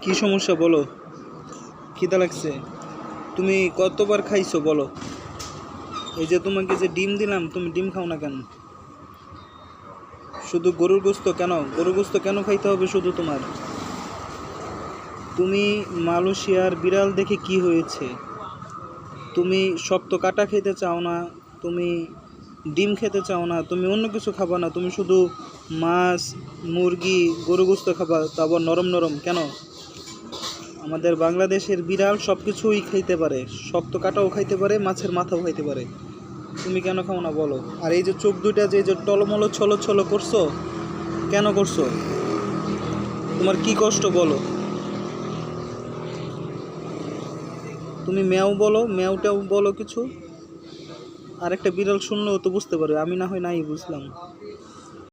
কি সমস্যা বলো? খিদা লাগছে? তুমি কতবার খাইছো বলো? এই যে তোমাকে যে ডিম দিলাম, তুমি ডিম খাও না কেন? শুধু গরুর গোস্ত কেন? গরুর গোস্ত কেন খাইতে হবে শুধু তোমার? তুমি মালয়েশিয়ার বিড়াল দেখে কি হয়েছে? তুমি শক্ত কাটা খেতে চাও না, তুমি ডিম খেতে চাও না, তুমি অন্য কিছু খাবা না, তুমি শুধু মাছ, মুরগি, গরু গোস্ত খাবা, তা আবার নরম নরম কেন? আমাদের বাংলাদেশের বিড়াল সব কিছুই খাইতে পারে, শক্ত কাটাও খাইতে পারে, মাছের মাথাও খাইতে পারে। তুমি কেন খাও না বলো? আর এই যে চোখ দুইটা যে টলমলো ছলো ছলো করছো, কেন করছো? তোমার কি কষ্ট বলো? তুমি ম্যাও বলো, ম্যাওটাও বলো কিছু। আর একটা বিড়াল শুনলেও তো বুঝতে পারবে, আমি না হয় নাই বুঝলাম।